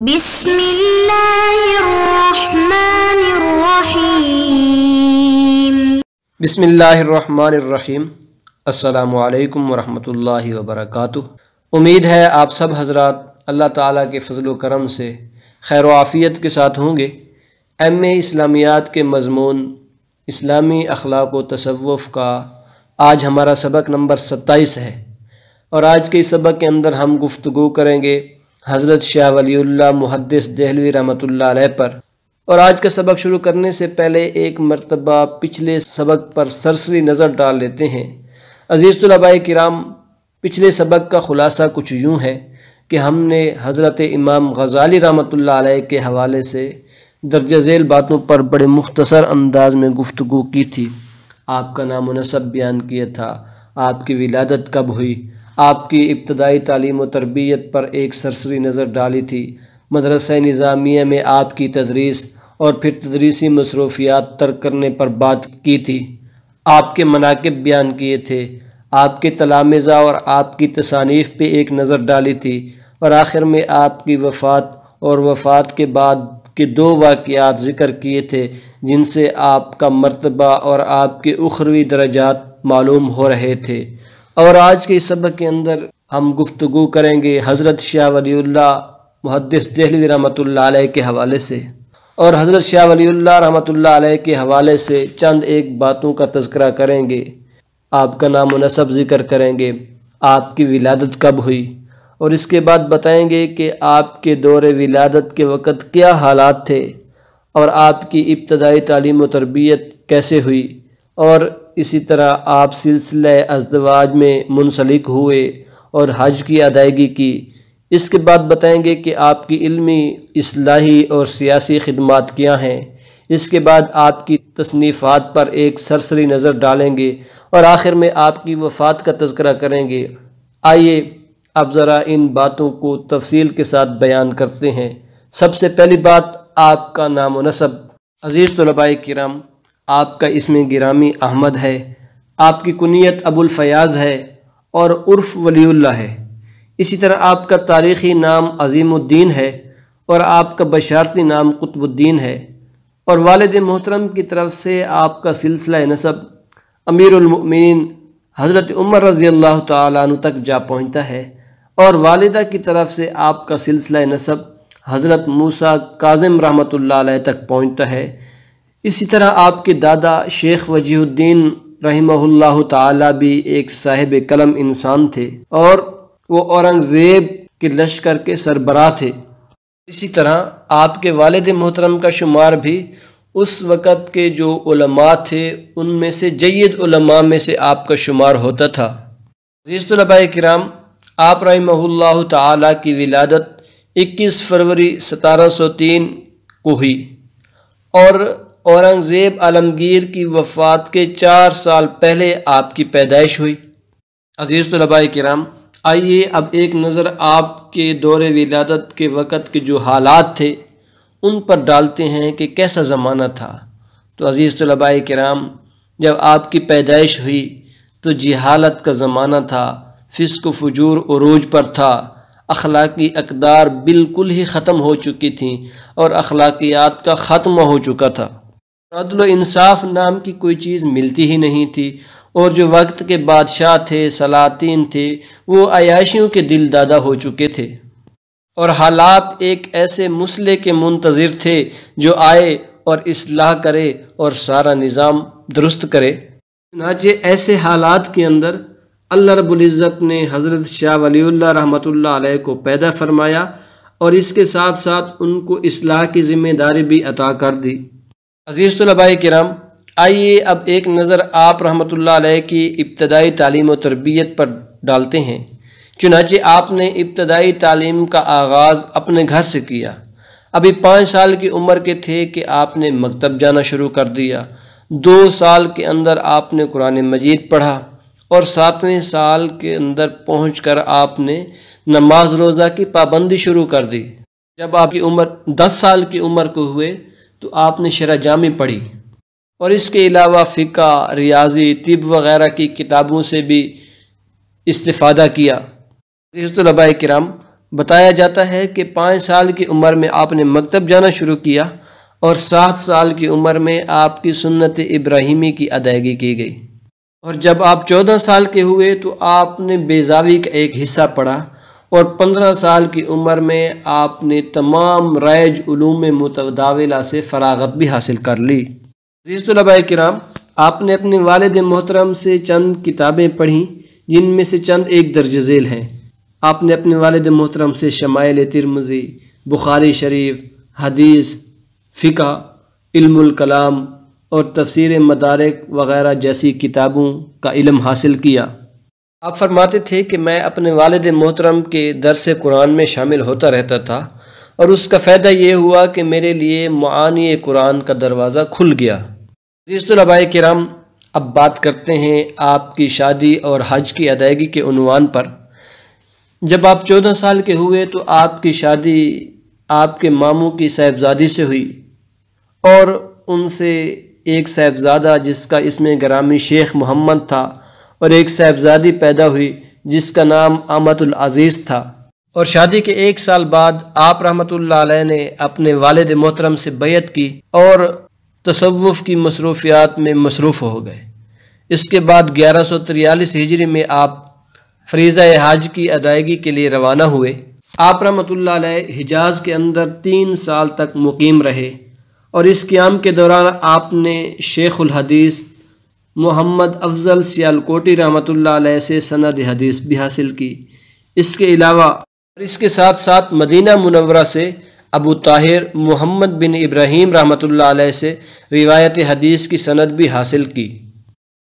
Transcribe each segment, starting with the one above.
بسم اللہ الرحمن الرحیم بسم اللہ الرحمن الرحیم۔ السلام علیکم ورحمۃ اللہ وبرکاتہ۔ امید ہے آپ سب حضرات اللہ تعالیٰ کے فضل و کرم سے خیر و عافیت کے ساتھ ہوں گے۔ ایم.اے اسلامیات کے مضمون اسلامی اخلاق و تصوف کا آج ہمارا سبق نمبر 27 ہے، اور آج کے اس سبق کے اندر ہم گفتگو کریں گے حضرت شاہ ولی اللہ محدث دہلوی رحمۃ اللہ علیہ پر۔ اور آج کا سبق شروع کرنے سے پہلے ایک مرتبہ پچھلے سبق پر سرسری نظر ڈال لیتے ہیں۔ عزیز طلباء کرام، پچھلے سبق کا خلاصہ کچھ یوں ہے کہ ہم نے حضرت امام غزالی رحمۃ اللہ علیہ کے حوالے سے درجہ ذیل باتوں پر بڑے مختصر انداز میں گفتگو کی تھی۔ آپ کا نام و نسب بیان کیا تھا، آپ کی ولادت کب ہوئی، آپ کی ابتدائی تعلیم و تربیت پر ایک سرسری نظر ڈالی تھی، مدرسہ نظامیہ میں آپ کی تدریس اور پھر تدریسی مصروفیات ترک کرنے پر بات کی تھی، آپ کے مناقب بیان کیے تھے، آپ کے تلامذہ اور آپ کی تصانیف پہ ایک نظر ڈالی تھی، اور آخر میں آپ کی وفات اور وفات کے بعد کے 2 واقعات ذکر کیے تھے جن سے آپ کا مرتبہ اور آپ کے اخروی درجات معلوم ہو رہے تھے۔ اور آج کے اس سبق کے اندر ہم گفتگو کریں گے حضرت شاہ ولی اللہ محدث دہلوی رحمۃ اللہ علیہ کے حوالے سے، اور حضرت شاہ ولی اللہ رحمۃ اللہ علیہ کے حوالے سے چند ایک باتوں کا تذکرہ کریں گے، آپ کا نام و نسب ذکر کریں گے، آپ کی ولادت کب ہوئی، اور اس کے بعد بتائیں گے کہ آپ کے دور ولادت کے وقت کیا حالات تھے، اور آپ کی ابتدائی تعلیم و تربیت کیسے ہوئی، اور اسی طرح آپ سلسلہ ازدواج میں منسلک ہوئے اور حج کی ادائیگی کی۔ اس کے بعد بتائیں گے کہ آپ کی علمی، اصلاحی اور سیاسی خدمات کیا ہیں۔ اس کے بعد آپ کی تصنیفات پر ایک سرسری نظر ڈالیں گے، اور آخر میں آپ کی وفات کا تذکرہ کریں گے۔ آئیے اب ذرا ان باتوں کو تفصیل کے ساتھ بیان کرتے ہیں۔ سب سے پہلی بات، آپ کا نام و نسب۔ عزیز طلباء کرام، آپ کا اسم گرامی احمد ہے، آپ کی کنیت ابو الفیاض ہے اور عرف ولی اللہ ہے۔ اسی طرح آپ کا تاریخی نام عظیم الدین ہے اور آپ کا بشارتی نام قطب الدین ہے، اور والد محترم کی طرف سے آپ کا سلسلہ نسب امیر المؤمنین حضرت عمر رضی اللہ تعالیٰ عنہ تک جا پہنچتا ہے، اور والدہ کی طرف سے آپ کا سلسلہ نسب حضرت موسیٰ کاظم رحمۃ اللہ علیہ تک پہنچتا ہے۔ اسی طرح آپ کے دادا شیخ وجیہ الدین رحمہ اللہ تعالیٰ بھی ایک صاحب قلم انسان تھے، اور وہ اورنگزیب کے لشکر کے سربراہ تھے۔ اسی طرح آپ کے والد محترم کا شمار بھی اس وقت کے جو علماء تھے ان میں سے جید علماء میں سے آپ کا شمار ہوتا تھا۔ عزیز طلباء کرام، آپ رحمہ اللہ تعالیٰ کی ولادت 21 فروری 1703 کو ہوئی، اور اورنگزیب عالمگیر کی وفات کے 4 سال پہلے آپ کی پیدائش ہوئی۔ عزیز طلباء کرام، آئیے اب ایک نظر آپ کے دور ولادت کے وقت کے جو حالات تھے ان پر ڈالتے ہیں کہ کیسا زمانہ تھا۔ تو عزیز طلباء کرام، جب آپ کی پیدائش ہوئی تو جہالت کا زمانہ تھا، فسق و فجور عروج پر تھا، اخلاقی اقدار بالکل ہی ختم ہو چکی تھیں اور اخلاقیات کا ختمہ ہو چکا تھا۔ عدل و انصاف نام کی کوئی چیز ملتی ہی نہیں تھی، اور جو وقت کے بادشاہ تھے، سلاطین تھے، وہ عیاشیوں کے دل دادا ہو چکے تھے، اور حالات ایک ایسے مسئلے کے منتظر تھے جو آئے اور اصلاح کرے اور سارا نظام درست کرے۔ چنانچہ ایسے حالات کے اندر اللہ رب العزت نے حضرت شاہ ولی اللہ رحمۃ اللہ علیہ کو پیدا فرمایا، اور اس کے ساتھ ساتھ ان کو اصلاح کی ذمہ داری بھی عطا کر دی۔ عزیز طلباء کرام، آئیے اب ایک نظر آپ رحمۃ اللہ علیہ کی ابتدائی تعلیم و تربیت پر ڈالتے ہیں۔ چنانچہ آپ نے ابتدائی تعلیم کا آغاز اپنے گھر سے کیا۔ ابھی 5 سال کی عمر کے تھے کہ آپ نے مکتب جانا شروع کر دیا۔ 2 سال کے اندر آپ نے قرآن مجید پڑھا، اور 7ویں سال کے اندر پہنچ کر آپ نے نماز روزہ کی پابندی شروع کر دی۔ جب آپ کی عمر 10 سال کی عمر کو ہوئے تو آپ نے شرح جامی پڑھی، اور اس کے علاوہ فقہ، ریاضی، طب وغیرہ کی کتابوں سے بھی استفادہ کیا۔ عزیز طلباء کرام، بتایا جاتا ہے کہ 5 سال کی عمر میں آپ نے مکتب جانا شروع کیا اور 7 سال کی عمر میں آپ کی سنت ابراہیمی کی ادائیگی کی گئی، اور جب آپ 14 سال کے ہوئے تو آپ نے بیضاوی کا ایک حصہ پڑھا، اور 15 سال کی عمر میں آپ نے تمام رائج علوم متداولہ سے فراغت بھی حاصل کر لی۔ عزیز طلباء کرام، آپ نے اپنے والد محترم سے چند کتابیں پڑھیں، جن میں سے چند ایک درج ذیل ہیں۔ آپ نے اپنے والد محترم سے شمائل ترمذی، بخاری شریف، حدیث، فقہ، علم الکلام اور تفسیر مدارک وغیرہ جیسی کتابوں کا علم حاصل کیا۔ آپ فرماتے تھے کہ میں اپنے والد محترم کے درس قرآن میں شامل ہوتا رہتا تھا، اور اس کا فائدہ یہ ہوا کہ میرے لیے معانی قرآن کا دروازہ کھل گیا۔ عزیز طلباء کرام، اب بات کرتے ہیں آپ کی شادی اور حج کی ادائیگی کے عنوان پر۔ جب آپ 14 سال کے ہوئے تو آپ کی شادی آپ کے ماموں کی صاحبزادی سے ہوئی، اور ان سے ایک صاحبزادہ جس کا اسم گرامی شیخ محمد تھا اور ایک صاحبزادی پیدا ہوئی جس کا نام آمد العزیز تھا، اور شادی کے 1 سال بعد آپ رحمۃ اللہ علیہ نے اپنے والد محترم سے بیعت کی اور تصوف کی مصروفیات میں مصروف ہو گئے۔ اس کے بعد 1143 ہجری میں آپ فریضہ حج کی ادائیگی کے لیے روانہ ہوئے۔ آپ رحمۃ اللہ علیہ حجاز کے اندر 3 سال تک مقیم رہے، اور اس قیام کے دوران آپ نے شیخ الحدیث محمد افضل سیالکوٹی رحمۃ اللہ علیہ سے سند حدیث بھی حاصل کی۔ اس کے علاوہ اس کے ساتھ ساتھ مدینہ منورہ سے ابو طاہر محمد بن ابراہیم رحمۃ اللہ علیہ سے روایت حدیث کی سند بھی حاصل کی۔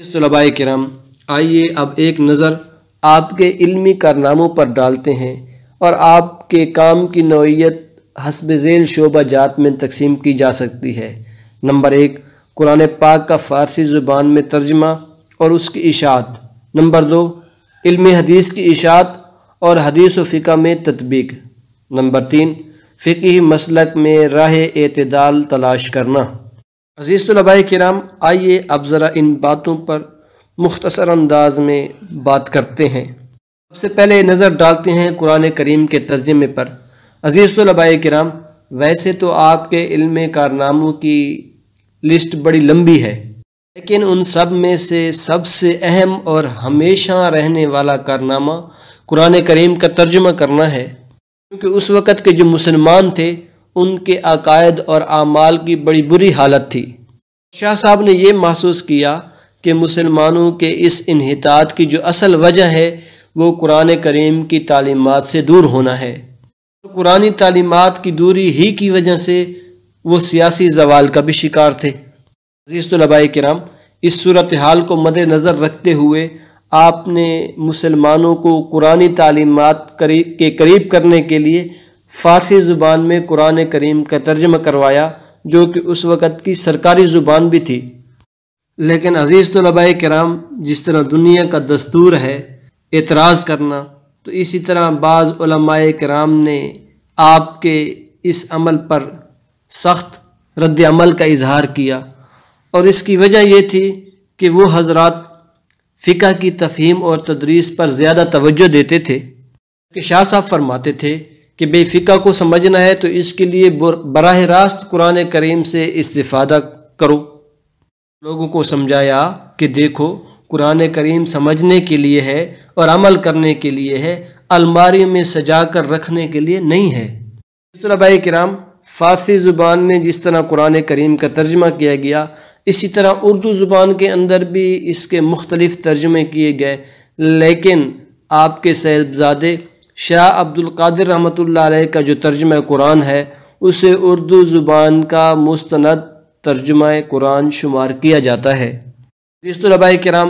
اس طلباء کرام، آئیے اب ایک نظر آپ کے علمی کارناموں پر ڈالتے ہیں، اور آپ کے کام کی نوعیت حسب ذیل شعبہ جات میں تقسیم کی جا سکتی ہے۔ نمبر 1، قرآن پاک کا فارسی زبان میں ترجمہ اور اس کی اشاعت۔ نمبر 2، علم حدیث کی اشاعت اور حدیث و فقہ میں تطبیق۔ نمبر 3، فقہی مسلک میں راہ اعتدال تلاش کرنا۔ عزیز طلباء کرام، آئیے اب ذرا ان باتوں پر مختصر انداز میں بات کرتے ہیں۔ سب سے پہلے نظر ڈالتے ہیں قرآن کریم کے ترجمے پر۔ عزیز طلباء کرام، ویسے تو آپ کے علم کارناموں کی لسٹ بڑی لمبی ہے، لیکن ان سب میں سے سب سے اہم اور ہمیشہ رہنے والا کارنامہ قرآن کریم کا ترجمہ کرنا ہے، کیونکہ اس وقت کے جو مسلمان تھے ان کے عقائد اور اعمال کی بڑی بری حالت تھی۔ شاہ صاحب نے یہ محسوس کیا کہ مسلمانوں کے اس انحطاط کی جو اصل وجہ ہے وہ قرآن کریم کی تعلیمات سے دور ہونا ہے۔ قرآنی تعلیمات کی دوری ہی کی وجہ سے وہ سیاسی زوال کا بھی شکار تھے۔ عزیز طلباء کرام، اس صورتحال کو مد نظر رکھتے ہوئے آپ نے مسلمانوں کو قرآنی تعلیمات کے قریب کرنے کے لیے فارسی زبان میں قرآن کریم کا ترجمہ کروایا، جو کہ اس وقت کی سرکاری زبان بھی تھی۔ لیکن عزیز طلباء کرام، جس طرح دنیا کا دستور ہے اعتراض کرنا، تو اسی طرح بعض علماء کرام نے آپ کے اس عمل پر سخت رد عمل کا اظہار کیا، اور اس کی وجہ یہ تھی کہ وہ حضرات فقہ کی تفہیم اور تدریس پر زیادہ توجہ دیتے تھے، کہ شاہ صاحب فرماتے تھے کہ بے فقہ کو سمجھنا ہے تو اس کے لیے براہ راست قرآن کریم سے استفادہ کرو۔ لوگوں کو سمجھایا کہ دیکھو، قرآن کریم سمجھنے کے لیے ہے اور عمل کرنے کے لیے ہے، الماری میں سجا کر رکھنے کے لیے نہیں ہے۔ طلباء کرام، فارسی زبان میں جس طرح قرآن کریم کا ترجمہ کیا گیا، اسی طرح اردو زبان کے اندر بھی اس کے مختلف ترجمے کیے گئے، لیکن آپ کے صاحبزادے شاہ عبد القادر رحمۃ اللہ علیہ کا جو ترجمہ قرآن ہے اسے اردو زبان کا مستند ترجمہ قرآن شمار کیا جاتا ہے۔ عزیز طلباء کرام،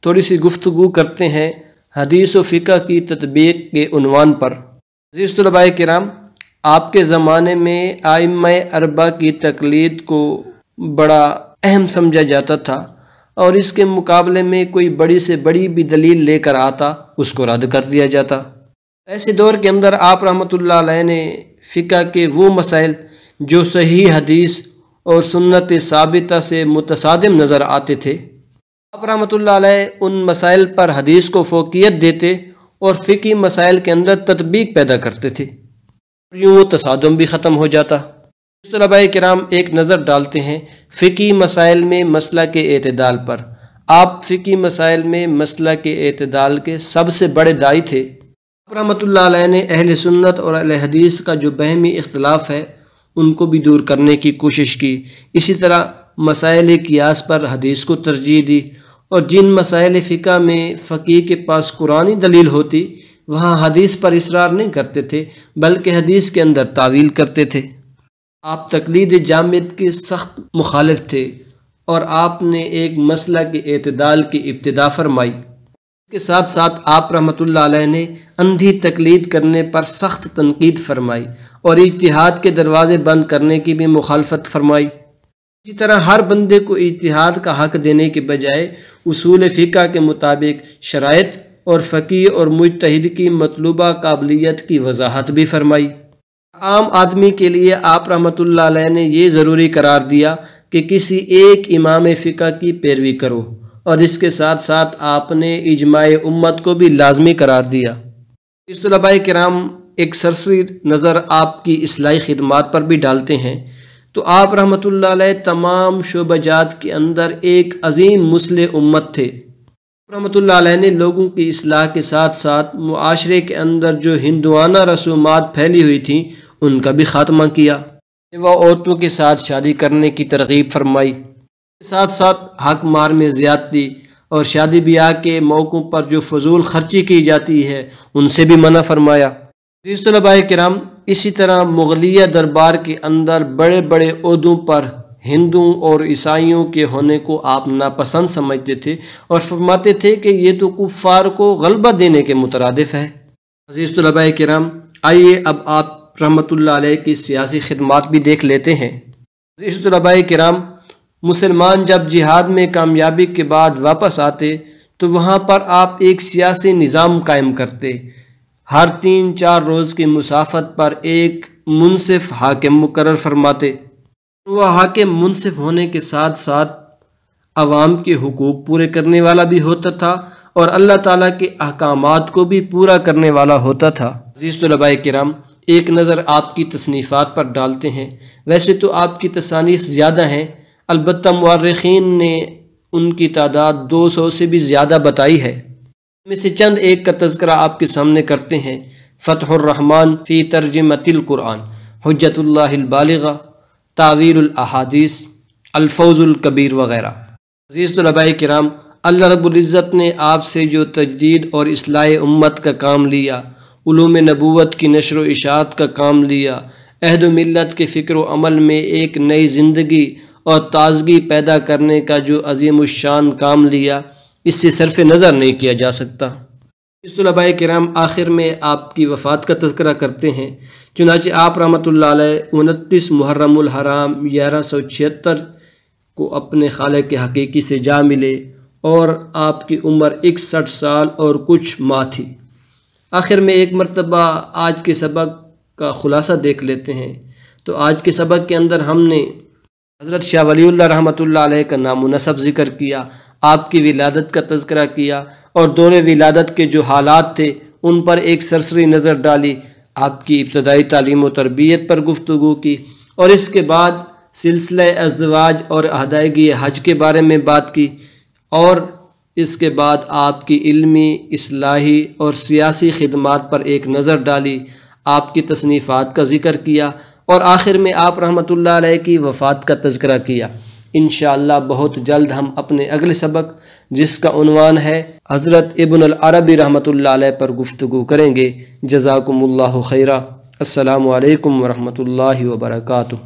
تھوڑی سی گفتگو کرتے ہیں حدیث و فقہ کی تطبیق کے عنوان پر۔ عزیز طلباء کرام، آپ کے زمانے میں ائمہ اربعہ کی تقلید کو بڑا اہم سمجھا جاتا تھا، اور اس کے مقابلے میں کوئی بڑی سے بڑی بھی دلیل لے کر آتا اس کو رد کر دیا جاتا۔ ایسے دور کے اندر آپ رحمۃ اللہ علیہ نے فقہ کے وہ مسائل جو صحیح حدیث اور سنت ثابتہ سے متصادم نظر آتے تھے، آپ رحمۃ اللہ علیہ ان مسائل پر حدیث کو فوقیت دیتے اور فقہی مسائل کے اندر تطبیق پیدا کرتے تھے، یوں وہ تصادم بھی ختم ہو جاتا۔ طلباء کرام ایک نظر ڈالتے ہیں فقہی مسائل میں مسئلہ کے اعتدال پر۔ آپ فقہی مسائل میں مسئلہ کے اعتدال کے سب سے بڑے داعی تھے۔ رحمۃ اللہ علیہ نے اہل سنت اور اہل حدیث کا جو بہمی اختلاف ہے ان کو بھی دور کرنے کی کوشش کی۔ اسی طرح مسائل قیاس پر حدیث کو ترجیح دی، اور جن مسائل فقہ میں فقیہ کے پاس قرآنی دلیل ہوتی وہاں حدیث پر اصرار نہیں کرتے تھے بلکہ حدیث کے اندر تعویل کرتے تھے۔ آپ تقلید جامد کے سخت مخالف تھے، اور آپ نے ایک مسئلہ کے اعتدال کی ابتدا فرمائی۔ اس کے ساتھ ساتھ آپ رحمۃ اللہ علیہ نے اندھی تقلید کرنے پر سخت تنقید فرمائی اور اجتہاد کے دروازے بند کرنے کی بھی مخالفت فرمائی۔ اسی طرح ہر بندے کو اجتہاد کا حق دینے کے بجائے اصول فقہ کے مطابق شرائط اور فقیہ اور مجتہد کی مطلوبہ قابلیت کی وضاحت بھی فرمائی۔ عام آدمی کے لیے آپ رحمۃ اللہ علیہ نے یہ ضروری قرار دیا کہ کسی ایک امام فقہ کی پیروی کرو، اور اس کے ساتھ ساتھ آپ نے اجماع امت کو بھی لازمی قرار دیا۔ اس طلباء کرام ایک سرسری نظر آپ کی اصلاحی خدمات پر بھی ڈالتے ہیں تو آپ رحمۃ اللہ علیہ تمام شعبہ جات کے اندر ایک عظیم مصلح امت تھے۔ رحمۃ اللہ علیہ نے لوگوں کی اصلاح کے ساتھ ساتھ معاشرے کے اندر جو ہندوانہ رسومات پھیلی ہوئی تھیں ان کا بھی خاتمہ کیا۔ وہ عورتوں کے ساتھ شادی کرنے کی ترغیب فرمائی، ساتھ ساتھ حق مار میں زیادتی اور شادی بیاہ کے موقعوں پر جو فضول خرچی کی جاتی ہے ان سے بھی منع فرمایا۔ عزیز طلباء کرام، اسی طرح مغلیہ دربار کے اندر بڑے بڑے عہدوں پر ہندوؤں اور عیسائیوں کے ہونے کو آپ ناپسند سمجھتے تھے اور فرماتے تھے کہ یہ تو کفار کو غلبہ دینے کے مترادف ہے۔ عزیز طلباء کرام، آئیے اب آپ رحمۃ اللہ علیہ کی سیاسی خدمات بھی دیکھ لیتے ہیں۔ عزیز طلباء کرام، مسلمان جب جہاد میں کامیابی کے بعد واپس آتے تو وہاں پر آپ ایک سیاسی نظام قائم کرتے۔ ہر 3-4 روز کی مسافت پر ایک منصف حاکم مقرر فرماتے۔ وہ حاکم منصف ہونے کے ساتھ ساتھ عوام کے حقوق پورے کرنے والا بھی ہوتا تھا اور اللہ تعالیٰ کے احکامات کو بھی پورا کرنے والا ہوتا تھا۔ عزیز طلباء کرام، ایک نظر آپ کی تصنیفات پر ڈالتے ہیں۔ ویسے تو آپ کی تصانیف زیادہ ہیں، البتہ مورخین نے ان کی تعداد 200 سے بھی زیادہ بتائی ہے۔ ان میں سے چند ایک کا تذکرہ آپ کے سامنے کرتے ہیں۔ فتح الرحمن فی ترجمۃ القرآن، حجت اللہ البالغہ، تعویل الاحادیث، الفوز الکبیر وغیرہ۔ عزیز طلباء کرام، اللہ رب العزت نے آپ سے جو تجدید اور اصلاح امت کا کام لیا، علوم نبوت کی نشر و اشاعت کا کام لیا، عہد و ملت کے فکر و عمل میں ایک نئی زندگی اور تازگی پیدا کرنے کا جو عظیم الشان کام لیا، اس سے صرف نظر نہیں کیا جا سکتا۔ اس طلباء کرام، آخر میں آپ کی وفات کا تذکرہ کرتے ہیں۔ چنانچہ آپ رحمۃ اللہ علیہ 29 محرم الحرام 1176 کو اپنے خالق حقیقی سے جا ملے اور آپ کی عمر 61 سال اور کچھ ماہ تھی۔ آخر میں ایک مرتبہ آج کے سبق کا خلاصہ دیکھ لیتے ہیں۔ تو آج کے سبق کے اندر ہم نے حضرت شاہ ولی اللہ رحمۃ اللہ علیہ کا نام و نسب ذکر کیا، آپ کی ولادت کا تذکرہ کیا اور دور ولادت کے جو حالات تھے ان پر ایک سرسری نظر ڈالی، آپ کی ابتدائی تعلیم و تربیت پر گفتگو کی، اور اس کے بعد سلسلہ ازدواج اور ادائیگی حج کے بارے میں بات کی، اور اس کے بعد آپ کی علمی، اصلاحی اور سیاسی خدمات پر ایک نظر ڈالی، آپ کی تصنیفات کا ذکر کیا، اور آخر میں آپ رحمۃ اللہ علیہ کی وفات کا تذکرہ کیا۔ انشاءاللہ بہت جلد ہم اپنے اگلے سبق، جس کا عنوان ہے حضرت ابن العربی رحمۃ اللہ علیہ پر گفتگو کریں گے۔ جزاکم اللہ خیرا۔ السلام علیکم ورحمۃ اللہ وبرکاتہ۔